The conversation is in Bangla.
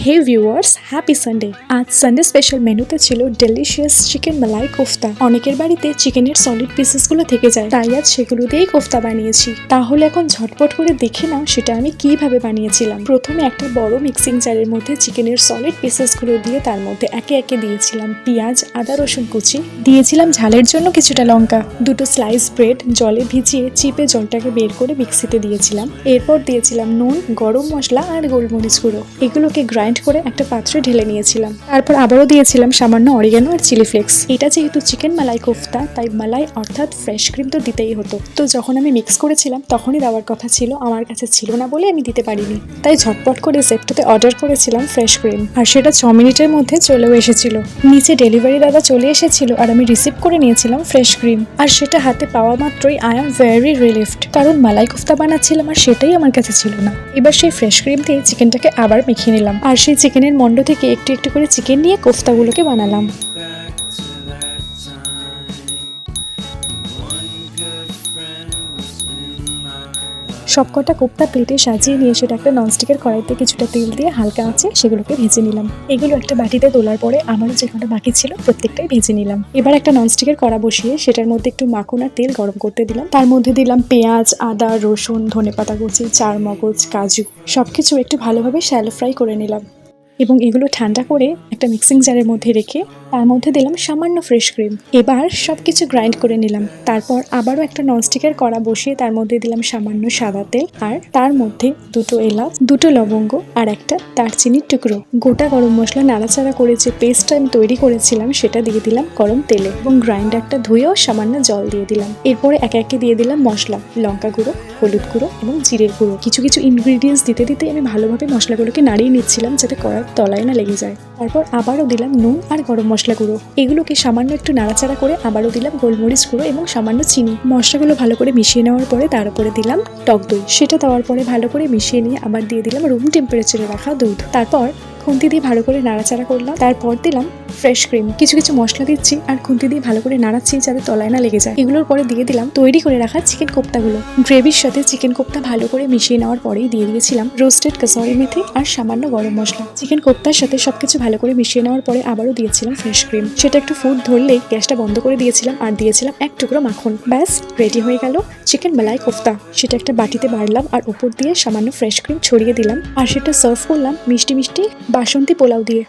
হে ভিউয়ার্স, হ্যাপি সানডে। আজ সানডে স্পেশাল মেনুতে ছিল ডেলিশিয়াস চিকেন মালাই কোফতা। অনেকের বাড়িতে চিকেনের সলিড পিসেসগুলো থেকে যায়, তাই আজ সেগুলো দিয়েই কোফতা বানিয়েছি। তাহলে এখন ঝটপট করে দেখে নাও সেটা আমি কিভাবে বানিয়েছিলাম। প্রথমে একটা বড় মিক্সিং জারের মধ্যে চিকেনের সলিড পিসেসগুলো দিয়ে তার মধ্যে একে একে দিয়েছিলাম পেঁয়াজ, আদা, রসুন কুচি, দিয়েছিলাম ঝালের জন্য কিছুটা লঙ্কা, দুটো স্লাইস ব্রেড জলে ভিজিয়ে চিপে জলটাকে বের করে মিক্সিতে দিয়েছিলাম। এরপর দিয়েছিলাম নুন, গরম মশলা আর গোলমরিচ গুঁড়ো। এগুলোকে গ্রাইন্ড করে একটা পাত্রে ঢেলে নিয়েছিলাম। তারপর আবারও দিয়েছিলাম সামান্য অরিগানো আর চিলি ফ্লেক্স। এটা যেহেতু চিকেন মালাই কোফতা, তাই মালাই অর্থাৎ ফ্রেশ ক্রিম তো দিতেই হতো। তো যখন আমি মিক্স করেছিলাম তখনই দেওয়ার কথা ছিল, আমার কাছে ছিল না বলে আমি দিতে পারিনি। তাই ঝটপট করে জেপ্টোতে অর্ডার করেছিলাম ফ্রেশ ক্রিম, আর সেটা 6 মিনিটের মধ্যে চলেও এসেছিল। নিচে ডেলিভারি দাদা চলে এসেছিল আর আমি রিসিভ করে নিয়েছিলাম ফ্রেশ ক্রিম। আর সেটা হাতে পাওয়া মাত্রই আই এম ভেরি রিলিভড, কারণ মালাই কোফতা বানাচ্ছিলাম আর সেটাই আমার কাছে ছিল না। এবার সেই ফ্রেশ ক্রিম দিয়ে চিকেনটাকে আবার মেখে নিলাম, আর সেই চিকেনের মন্ড থেকে একটু একটু করে চিকেন নিয়ে কোফতাগুলোকে বানালাম। সবকটা কোফতা প্লেটে সাজিয়ে নিয়ে সেটা একটা ননস্টিকের কড়াইতে কিছুটা তেল দিয়ে হালকা আঁচে সেগুলোকে ভেজে নিলাম। এগুলো একটা বাটিতে তোলার পরে আমারও যে কটা বাকি ছিল প্রত্যেকটাই ভেজে নিলাম। এবার একটা ননস্টিকের কড়া বসিয়ে সেটার মধ্যে একটু মাখন আর তেল গরম করতে দিলাম। তার মধ্যে দিলাম পেঁয়াজ, আদা, রসুন, ধনেপাতা কুচি, চারমগজ, কাজু, সবকিছু একটু ভালোভাবে শ্যালো ফ্রাই করে নিলাম। এবং এগুলো ঠান্ডা করে একটা মিক্সিং জারের মধ্যে রেখে তার মধ্যে দিলাম সামান্য ফ্রেশ ক্রিম। এবার সবকিছু গ্রাইন্ড করে নিলাম। তারপর আবারও একটা ননস্টিকের কড়া বসিয়ে তার মধ্যে দিলাম সামান্য সাদা তেল, আর তার মধ্যে দুটো এলাচ, দুটো লবঙ্গ আর একটা দারচিনির টুকরো। গোটা গরম মশলা নাড়াচাড়া করে যে পেস্টটা আমি তৈরি করেছিলাম সেটা দিয়ে দিলাম গরম তেলে, এবং গ্রাইন্ডারটা ধুয়েও সামান্য জল দিয়ে দিলাম। এরপরে একে একে দিয়ে দিলাম মশলা, লঙ্কা গুঁড়ো, হলুদ গুঁড়ো এবং জিরের গুঁড়ো। কিছু কিছু ইনগ্রিডিয়েন্টস দিতে দিতে আমি ভালোভাবে মশলাগুলোকে নাড়িয়ে নিচ্ছিলাম যাতে কড়ার তলায় না লেগে যায়। তারপর আবারও দিলাম নুন আর গরম মশলা গুঁড়ো। এগুলোকে সামান্য একটু নাড়াচাড়া করে আবারও দিলাম গোলমরিচ গুঁড়ো এবং সামান্য চিনি। মশলাগুলো ভালো করে মিশিয়ে নেওয়ার পরে তার উপরে দিলাম টক দই। সেটা দেওয়ার পরে ভালো করে মিশিয়ে নিয়ে আবার দিয়ে দিলাম রুম টেম্পারেচারে রাখা দুধ। তারপর খুন্তি দিয়ে ভালো করে নাড়াচাড়া করলাম। তারপর দিলাম ফ্রেশ ক্রিম। কিছু কিছু মশলা দিচ্ছি আর খুন্তি দিয়ে ভালো করে নাড়াচ্ছি যাতে তলায় না লেগে যায়। এগুলোর পরে দিয়ে দিলাম তৈরি করে রাখা চিকেন কোফতাগুলো। গ্রেভির সাথে চিকেন কোফতা ভালো করে মিশিয়ে নেওয়ার পরেই দিয়ে দিয়েছিলাম রোস্টেড কাসুরি মেথি আর সামান্য গরম মশলা। চিকেন কোফতার সাথে সবকিছু ভালো করে মিশিয়ে নেওয়ার পরে আবারও দিয়েছিলাম ফ্রেশ ক্রিম। সেটা একটু ফুট ধরলেই গ্যাসটা বন্ধ করে দিয়েছিলাম আর দিয়েছিলাম এক টুকরো মাখন। ব্যাস রেডি হয়ে গেল চিকেন মালাই কোফতা। সেটা একটা বাটিতে বাড়লাম আর উপর দিয়ে সামান্য ফ্রেশ ক্রিম ছড়িয়ে দিলাম, আর সেটা সার্ভ করলাম মিষ্টি মিষ্টি বাসন্তী পোলাও দিয়ে।